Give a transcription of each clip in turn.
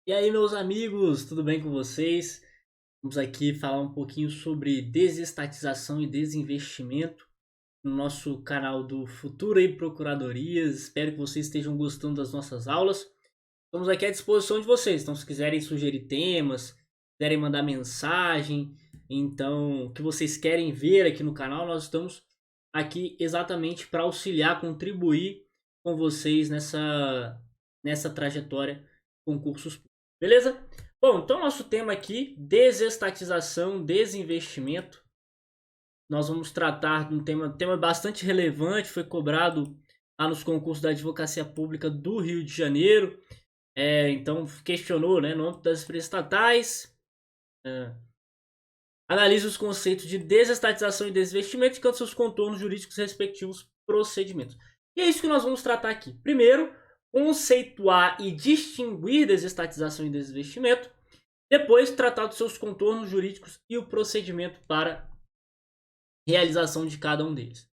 E aí, meus amigos, tudo bem com vocês? Vamos aqui falar um pouquinho sobre desestatização e desinvestimento no nosso canal do Futuro e Procuradorias. Espero que vocês estejam gostando das nossas aulas. Estamos aqui à disposição de vocês. Então, se quiserem sugerir temas, quiserem mandar mensagem, então, o que vocês querem ver aqui no canal, nós estamos aqui exatamente para auxiliar, contribuir com vocês nessa trajetória de concursos públicos. Beleza? Bom, então nosso tema aqui, desestatização, desinvestimento. Nós vamos tratar de um tema bastante relevante, foi cobrado lá nos concursos da Advocacia Pública do Rio de Janeiro. Então questionou, né, no âmbito das empresas estatais. Analise os conceitos de desestatização e desinvestimento e canto seus contornos jurídicos e respectivos procedimentos. E é isso que nós vamos tratar aqui. Primeiro, conceituar e distinguir desestatização e desinvestimento. Depois, tratar dos seus contornos jurídicos e o procedimento para realização de cada um deles.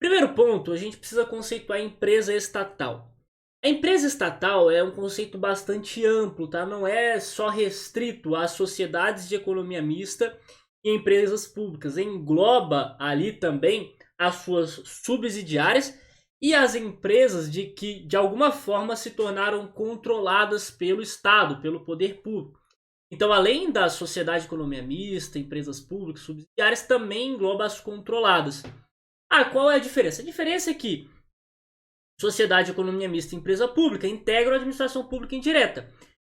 Primeiro ponto, a gente precisa conceituar a empresa estatal. A empresa estatal é um conceito bastante amplo, tá? Não é só restrito às sociedades de economia mista e empresas públicas. Engloba ali também as suas subsidiárias e as empresas que de alguma forma se tornaram controladas pelo Estado, pelo poder público. Então, além da sociedade de economia mista, empresas públicas, subsidiárias, também engloba as controladas. Qual é a diferença? A diferença é que sociedade de economia mista e empresa pública integram a administração pública indireta.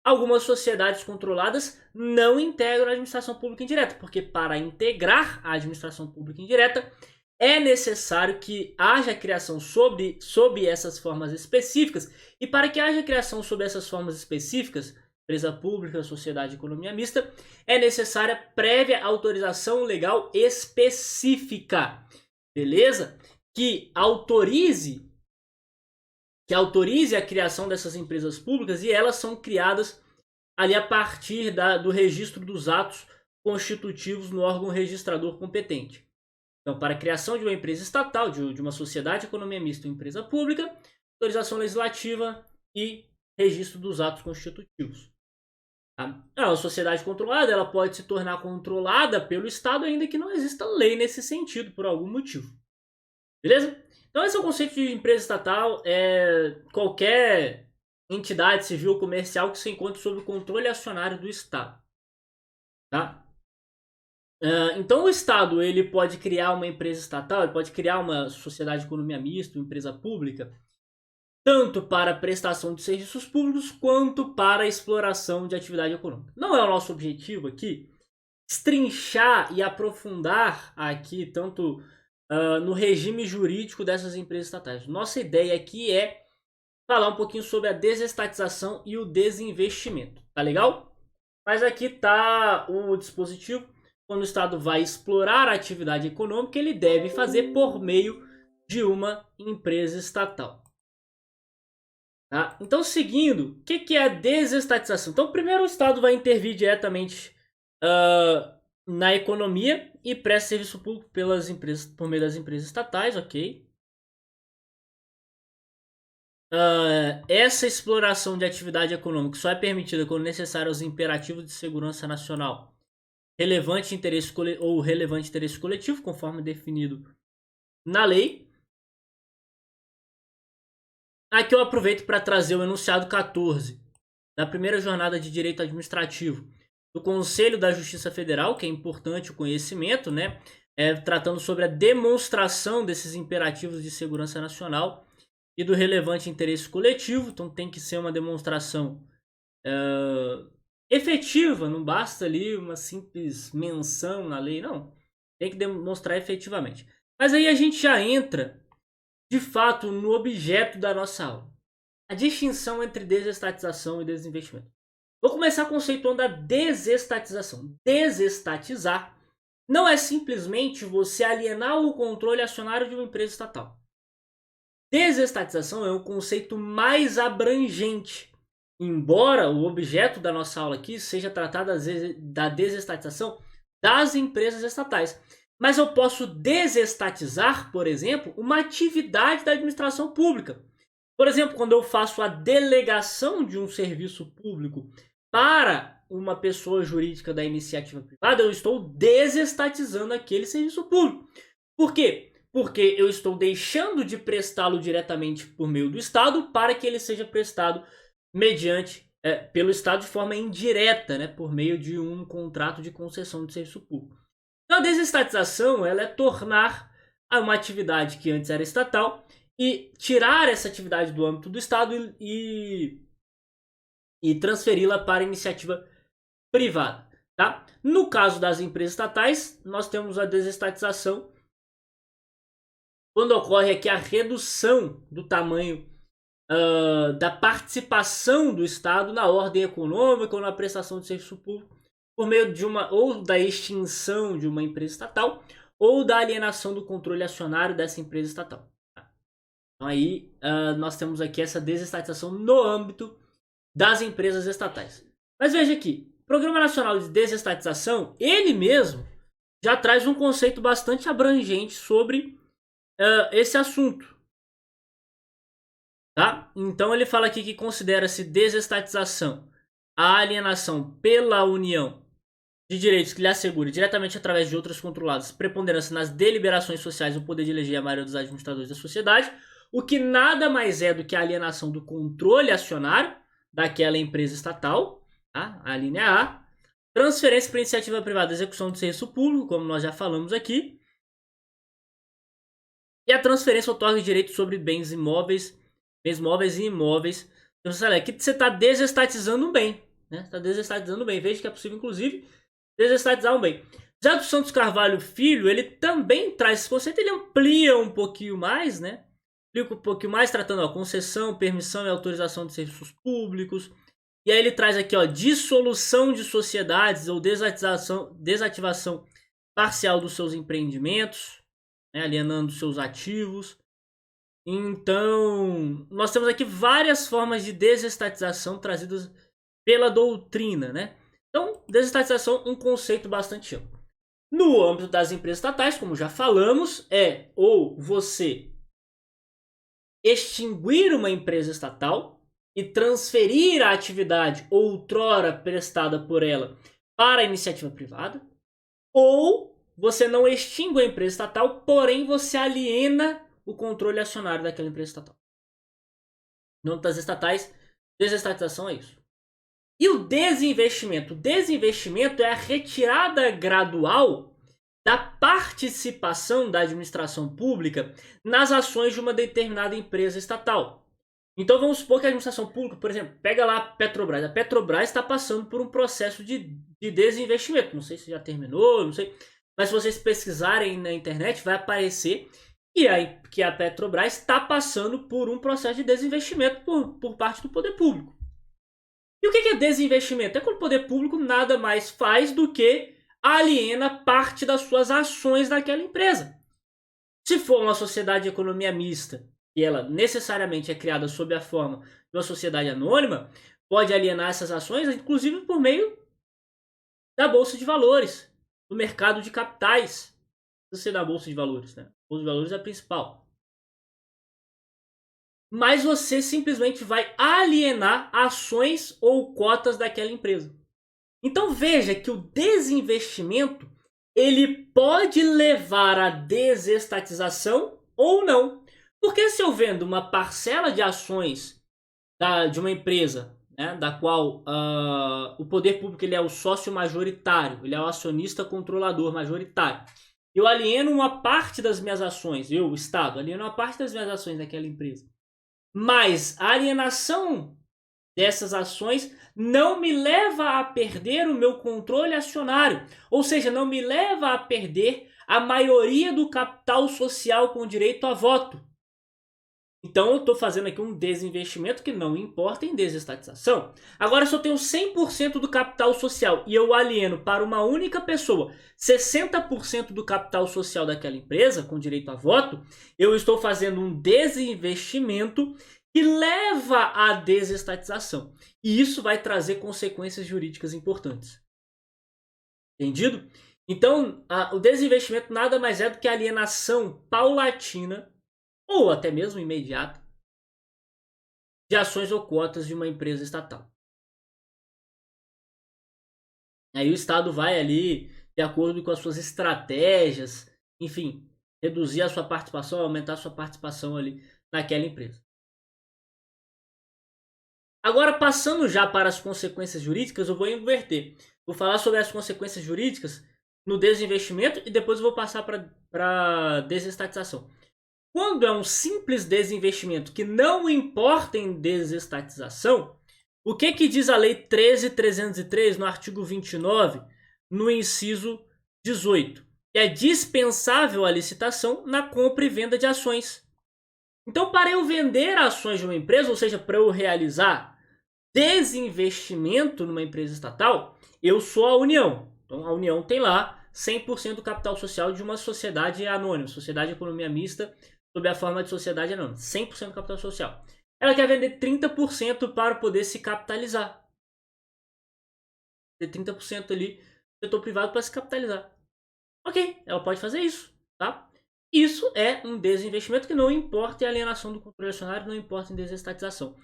Algumas sociedades controladas não integram a administração pública indireta, porque para integrar a administração pública indireta é necessário que haja criação sob essas formas específicas, e para que haja criação sob essas formas específicas, empresa pública, sociedade de economia mista, é necessária prévia autorização legal específica, beleza? Que autorize a criação dessas empresas públicas, e elas são criadas ali a partir do registro dos atos constitutivos no órgão registrador competente. Então, para a criação de uma empresa estatal, de uma sociedade de economia mista ou empresa pública, autorização legislativa e registro dos atos constitutivos. A sociedade controlada ela pode se tornar controlada pelo Estado, ainda que não exista lei nesse sentido, por algum motivo. Beleza? Então esse é o conceito de empresa estatal. Qualquer entidade civil ou comercial que se encontre sob o controle acionário do Estado. Tá? Então o Estado ele pode criar uma empresa estatal, ele pode criar uma sociedade de economia mista, uma empresa pública, tanto para prestação de serviços públicos quanto para exploração de atividade econômica. Não é o nosso objetivo aqui destrinchar e aprofundar aqui tanto no regime jurídico dessas empresas estatais. Nossa ideia aqui é falar um pouquinho sobre a desestatização e o desinvestimento, tá legal? Mas aqui tá o dispositivo. Quando o Estado vai explorar a atividade econômica, ele deve fazer por meio de uma empresa estatal. Tá? Então, seguindo, o que é a desestatização? Então, primeiro o Estado vai intervir diretamente na economia e presta serviço público por meio das empresas estatais, ok? Essa exploração de atividade econômica só é permitida quando necessário aos imperativos de segurança nacional, relevante interesse ou relevante interesse coletivo, conforme definido na lei. Aqui eu aproveito para trazer o enunciado 14 da primeira jornada de direito administrativo do Conselho da Justiça Federal, que é importante o conhecimento, né? Tratando sobre a demonstração desses imperativos de segurança nacional e do relevante interesse coletivo. Então tem que ser uma demonstração efetiva, não basta ali uma simples menção na lei, não. Tem que demonstrar efetivamente. Mas aí a gente já entra de fato no objeto da nossa aula. A distinção entre desestatização e desinvestimento. Vou começar conceituando a desestatização. Desestatizar não é simplesmente você alienar o controle acionário de uma empresa estatal. Desestatização é um conceito mais abrangente. Embora o objeto da nossa aula aqui seja tratar da desestatização das empresas estatais. Mas eu posso desestatizar, por exemplo, uma atividade da administração pública. Por exemplo, quando eu faço a delegação de um serviço público para uma pessoa jurídica da iniciativa privada, eu estou desestatizando aquele serviço público. Por quê? Porque eu estou deixando de prestá-lo diretamente por meio do Estado para que ele seja prestado mediante pelo Estado de forma indireta, né, por meio de um contrato de concessão de serviço público. Então, a desestatização ela é tornar uma atividade que antes era estatal e tirar essa atividade do âmbito do Estado e transferi-la para a iniciativa privada. Tá? No caso das empresas estatais, nós temos a desestatização quando ocorre aqui a redução do tamanho da participação do Estado na ordem econômica ou na prestação de serviço público por meio de ou da extinção de uma empresa estatal ou da alienação do controle acionário dessa empresa estatal. Então aí nós temos aqui essa desestatização no âmbito das empresas estatais. Mas veja aqui, o Programa Nacional de Desestatização, ele mesmo já traz um conceito bastante abrangente sobre esse assunto. Tá? Então ele fala aqui que considera-se desestatização a alienação pela União de direitos que lhe assegure diretamente através de outras controladas preponderância nas deliberações sociais o poder de eleger a maioria dos administradores da sociedade, o que nada mais é do que a alienação do controle acionário daquela empresa estatal, tá? A linha A, transferência para iniciativa privada, execução do serviço público, como nós já falamos aqui, e a transferência outorga direitos sobre bens móveis e imóveis. Então, aqui você está desestatizando um bem, né? Está desestatizando um bem. Veja que é possível, inclusive, desestatizar um bem. Já do Santos Carvalho Filho, ele também traz esse conceito, ele amplia um pouquinho mais, né? Amplia um pouquinho mais, tratando a concessão, permissão e autorização de serviços públicos. E aí ele traz aqui, ó, dissolução de sociedades ou desativação parcial dos seus empreendimentos, né, alienando seus ativos. Então, nós temos aqui várias formas de desestatização trazidas pela doutrina, né? Então, desestatização é um conceito bastante amplo. No âmbito das empresas estatais, como já falamos, é ou você extinguir uma empresa estatal e transferir a atividade outrora prestada por ela para a iniciativa privada, ou você não extingue a empresa estatal, porém você aliena o controle acionário daquela empresa estatal. No âmbito das estatais, desestatização é isso. E o desinvestimento? O desinvestimento é a retirada gradual da participação da administração pública nas ações de uma determinada empresa estatal. Então vamos supor que a administração pública, por exemplo, pega lá a Petrobras. A Petrobras está passando por um processo de desinvestimento. Não sei se já terminou, não sei. Mas se vocês pesquisarem na internet, vai aparecer que a Petrobras está passando por um processo de desinvestimento por parte do poder público. E o que é desinvestimento? É quando o poder público nada mais faz do que aliena parte das suas ações daquela empresa. Se for uma sociedade de economia mista, e ela necessariamente é criada sob a forma de uma sociedade anônima, pode alienar essas ações, inclusive por meio da Bolsa de Valores, do mercado de capitais. Precisa ser da Bolsa de Valores, né? A Bolsa de Valores é a principal. Mas você simplesmente vai alienar ações ou cotas daquela empresa. Então veja que o desinvestimento ele pode levar à desestatização ou não. Porque se eu vendo uma parcela de ações de uma empresa, né, da qual o poder público ele é o sócio majoritário, ele é o acionista controlador majoritário, eu alieno uma parte das minhas ações, o Estado, alieno uma parte das minhas ações daquela empresa. Mas a alienação dessas ações não me leva a perder o meu controle acionário. Ou seja, não me leva a perder a maioria do capital social com direito a voto. Então eu estou fazendo aqui um desinvestimento que não importa em desestatização. Agora, se eu tenho 100% do capital social e eu alieno para uma única pessoa 60% do capital social daquela empresa com direito a voto, eu estou fazendo um desinvestimento que leva à desestatização. E isso vai trazer consequências jurídicas importantes. Entendido? Então, o desinvestimento nada mais é do que a alienação paulatina ou até mesmo imediata de ações ou cotas de uma empresa estatal. Aí o Estado vai ali, de acordo com as suas estratégias, enfim, reduzir a sua participação, aumentar a sua participação ali naquela empresa. Agora, passando já para as consequências jurídicas, eu vou inverter. Vou falar sobre as consequências jurídicas no desinvestimento e depois eu vou passar para desestatização. Quando é um simples desinvestimento que não importa em desestatização, o que diz a Lei 13.303 no artigo 29, no inciso 18? Que é dispensável a licitação na compra e venda de ações. Então, para eu vender ações de uma empresa, ou seja, para eu realizar desinvestimento numa empresa estatal, eu sou a União. Então, a União tem lá 100% do capital social de uma sociedade anônima, sociedade de economia mista, sob a forma de sociedade anônima. 100% do capital social. Ela quer vender 30% para poder se capitalizar. Ter 30% ali do setor privado para se capitalizar. Ok, ela pode fazer isso, tá? Isso é um desinvestimento que não importa em alienação do controle acionário, não importa em desestatização.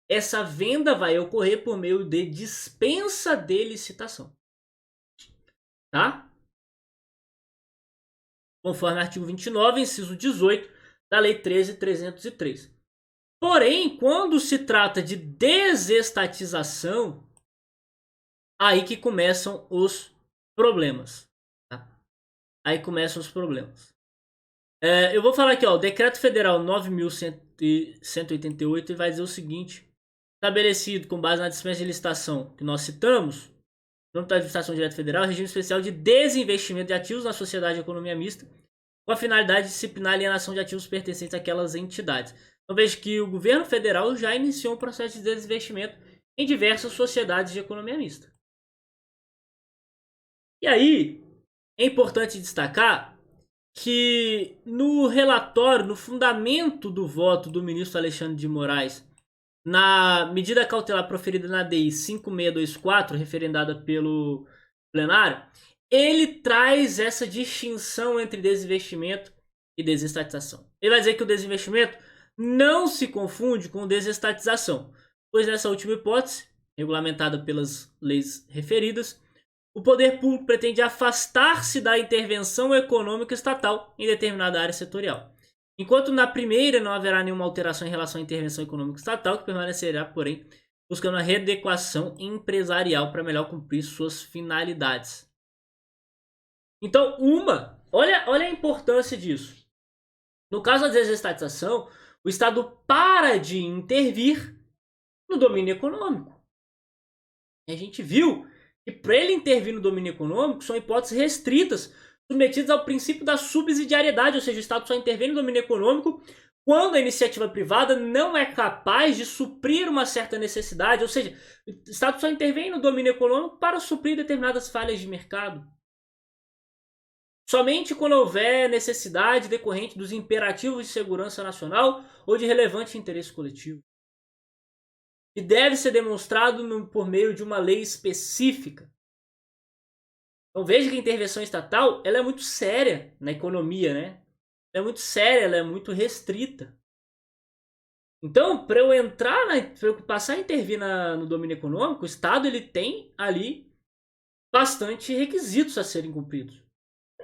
Essa venda vai ocorrer por meio de dispensa de licitação. Tá? Conforme o artigo 29, inciso 18 da Lei 13.303. Porém, quando se trata de desestatização, aí que começam os problemas. Tá? Aí começam os problemas. Eu vou falar aqui, ó, o Decreto Federal 9.188 vai dizer o seguinte: estabelecido com base na dispensa de licitação que nós citamos, no âmbito da licitação direta federal, regime especial de desinvestimento de ativos na sociedade de economia mista, com a finalidade de disciplinar a alienação de ativos pertencentes àquelas entidades. Então veja que o governo federal já iniciou um processo de desinvestimento em diversas sociedades de economia mista. E aí, é importante destacar que no relatório, no fundamento do voto do ministro Alexandre de Moraes, na medida cautelar proferida na DI 5624, referendada pelo plenário, ele traz essa distinção entre desinvestimento e desestatização. Ele vai dizer que o desinvestimento não se confunde com desestatização, pois nessa última hipótese, regulamentada pelas leis referidas, o poder público pretende afastar-se da intervenção econômica estatal em determinada área setorial. Enquanto na primeira não haverá nenhuma alteração em relação à intervenção econômica estatal, que permanecerá, porém, buscando a readequação empresarial para melhor cumprir suas finalidades. Então, olha a importância disso. No caso da desestatização, o Estado para de intervir no domínio econômico. E a gente viu que para ele intervir no domínio econômico são hipóteses restritas, submetidas ao princípio da subsidiariedade, ou seja, o Estado só intervém no domínio econômico quando a iniciativa privada não é capaz de suprir uma certa necessidade, ou seja, o Estado só intervém no domínio econômico para suprir determinadas falhas de mercado. Somente quando houver necessidade decorrente dos imperativos de segurança nacional ou de relevante interesse coletivo. E deve ser demonstrado por meio de uma lei específica. Então veja que a intervenção estatal ela é muito séria na economia, né? Ela é muito séria, ela é muito restrita. Então, para eu passar a intervir no domínio econômico, o Estado ele tem ali bastante requisitos a serem cumpridos.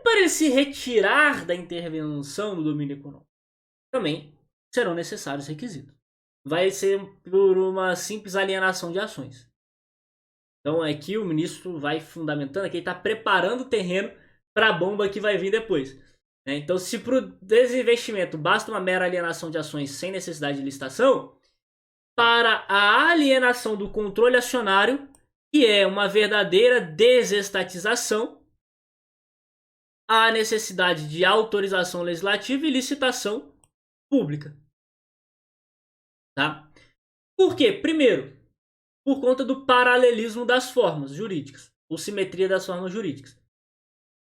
Para ele se retirar da intervenção no domínio econômico, também serão necessários requisitos. Vai ser por uma simples alienação de ações. Então aqui o ministro vai fundamentando, que ele está preparando o terreno para a bomba que vai vir depois. Então se para o desinvestimento basta uma mera alienação de ações sem necessidade de licitação, para a alienação do controle acionário, que é uma verdadeira desestatização, há necessidade de autorização legislativa e licitação pública. Tá? Por quê? Primeiro, por conta do paralelismo das formas jurídicas, ou simetria das formas jurídicas.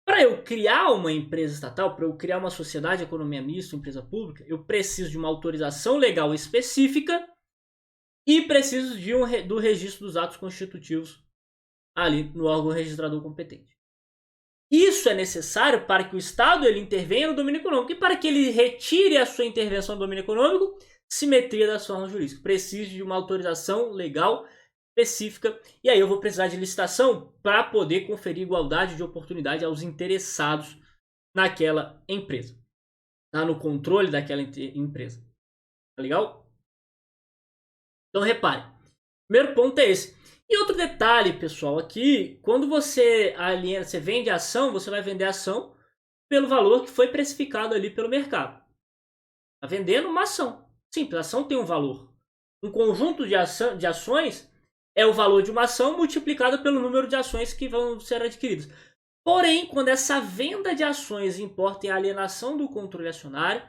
Para eu criar uma empresa estatal, para eu criar uma sociedade de economia mista, empresa pública, eu preciso de uma autorização legal específica e preciso do registro dos atos constitutivos ali no órgão registrador competente. Isso é necessário para que o Estado ele intervenha no domínio econômico e para que ele retire a sua intervenção no domínio econômico simetria das formas jurídicas. Preciso de uma autorização legal específica e aí eu vou precisar de licitação para poder conferir igualdade de oportunidade aos interessados naquela empresa, tá? No controle daquela empresa. Tá legal? Então repare, primeiro ponto é esse. E outro detalhe, pessoal, aqui, quando você aliena, você vende ação, você vai vender ação pelo valor que foi precificado ali pelo mercado. Tá vendendo uma ação. Simples, a ação tem um valor. Um conjunto de ações é o valor de uma ação multiplicado pelo número de ações que vão ser adquiridas. Porém, quando essa venda de ações importa em alienação do controle acionário,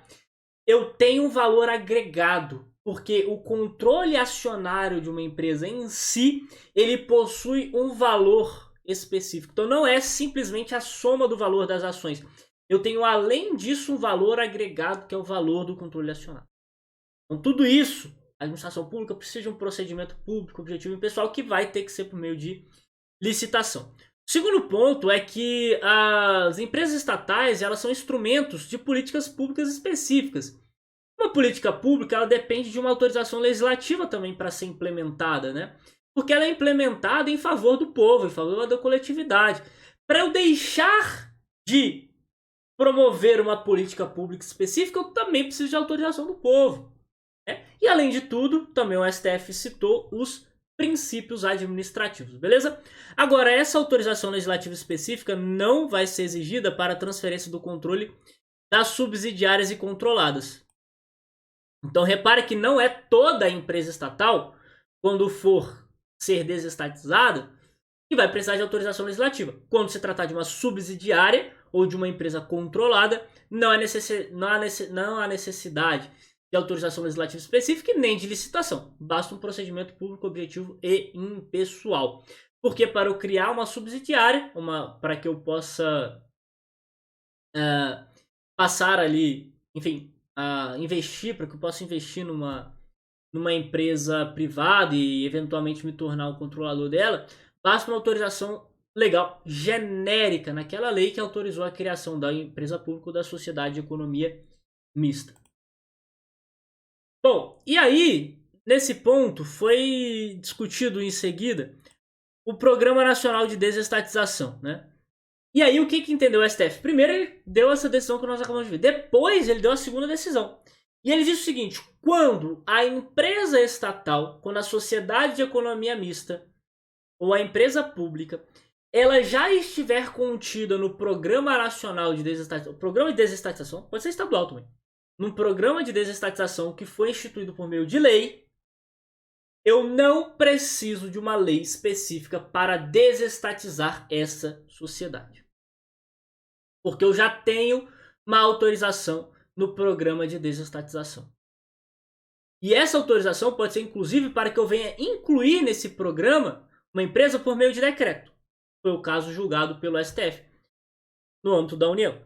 eu tenho um valor agregado, porque o controle acionário de uma empresa em si, ele possui um valor específico. Então não é simplesmente a soma do valor das ações. Eu tenho, além disso, um valor agregado, que é o valor do controle acionário. Então tudo isso, a administração pública precisa de um procedimento público, objetivo e pessoal, que vai ter que ser por meio de licitação. O segundo ponto é que as empresas estatais, elas são instrumentos de políticas públicas específicas. Uma política pública, ela depende de uma autorização legislativa também para ser implementada, né? Porque ela é implementada em favor do povo, em favor da coletividade. Para eu deixar de promover uma política pública específica, eu também preciso de autorização do povo, né? E além de tudo, também o STF citou os princípios administrativos, beleza? Agora, essa autorização legislativa específica não vai ser exigida para a transferência do controle das subsidiárias e controladas. Então, repare que não é toda a empresa estatal, quando for ser desestatizada, que vai precisar de autorização legislativa. Quando se tratar de uma subsidiária ou de uma empresa controlada, não há necessidade de autorização legislativa específica e nem de licitação. Basta um procedimento público objetivo e impessoal. Porque para eu criar uma subsidiária, para que eu possa passar ali, enfim, investir, para que eu possa investir numa empresa privada e eventualmente me tornar o controlador dela, basta uma autorização legal genérica naquela lei que autorizou a criação da empresa pública ou da sociedade de economia mista. Bom, e aí, nesse ponto, foi discutido em seguida o Programa Nacional de Desestatização, né? E aí, o que entendeu o STF? Primeiro, ele deu essa decisão que nós acabamos de ver. Depois, ele deu a segunda decisão. E ele diz o seguinte: quando a empresa estatal, quando a sociedade de economia mista ou a empresa pública, ela já estiver contida no Programa Nacional de Desestatização, programa de desestatização, pode ser estadual também, num programa de desestatização que foi instituído por meio de lei, eu não preciso de uma lei específica para desestatizar essa sociedade. Porque eu já tenho uma autorização no programa de desestatização. E essa autorização pode ser inclusive para que eu venha incluir nesse programa uma empresa por meio de decreto. Foi o caso julgado pelo STF no âmbito da União.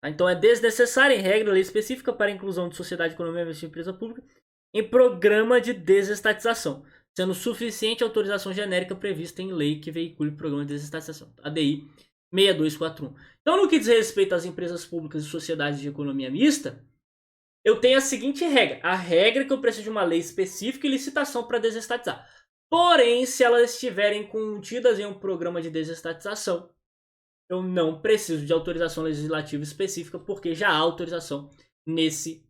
Então é desnecessária, em regra, lei específica para a inclusão de sociedade, economia e empresa pública em programa de desestatização, sendo suficiente a autorização genérica prevista em lei que veicule o programa de desestatização, ADI 6241. Então, no que diz respeito às empresas públicas e sociedades de economia mista, eu tenho a seguinte regra. A regra é que eu preciso de uma lei específica e licitação para desestatizar. Porém, se elas estiverem contidas em um programa de desestatização, eu não preciso de autorização legislativa específica, porque já há autorização nesse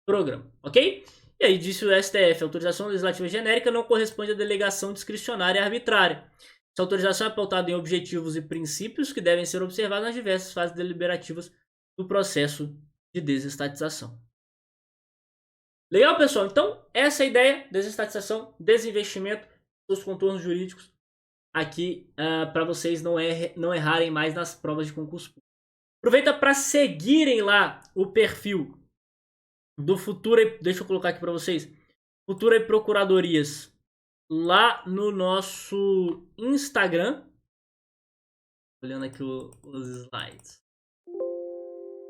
programa, ok? E aí disse o STF, a autorização legislativa genérica não corresponde à delegação discricionária e arbitrária. Essa autorização é pautada em objetivos e princípios que devem ser observados nas diversas fases deliberativas do processo de desestatização. Legal, pessoal? Então, essa é a ideia: desestatização, desinvestimento, os contornos jurídicos aqui para vocês não errarem mais nas provas de concurso público. Aproveita para seguirem lá o perfil do Futura, deixa eu colocar aqui para vocês, Futura e Procuradorias, lá no nosso Instagram. Olhando aqui os slides.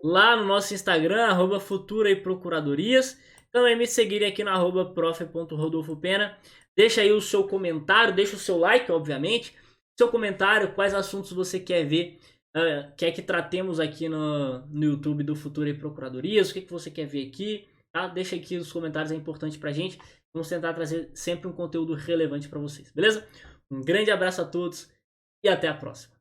Lá no nosso Instagram, @Futura e Procuradorias. Também me seguirem aqui no @prof.rodolfopena. Deixa aí o seu comentário, deixa o seu like, obviamente. Seu comentário, quais assuntos você quer ver, quer que tratemos aqui no YouTube do Futura e Procuradorias, o que você quer ver aqui. tá? Deixa aqui nos comentários, é importante pra gente. Vamos tentar trazer sempre um conteúdo relevante para vocês, beleza? Um grande abraço a todos e até a próxima.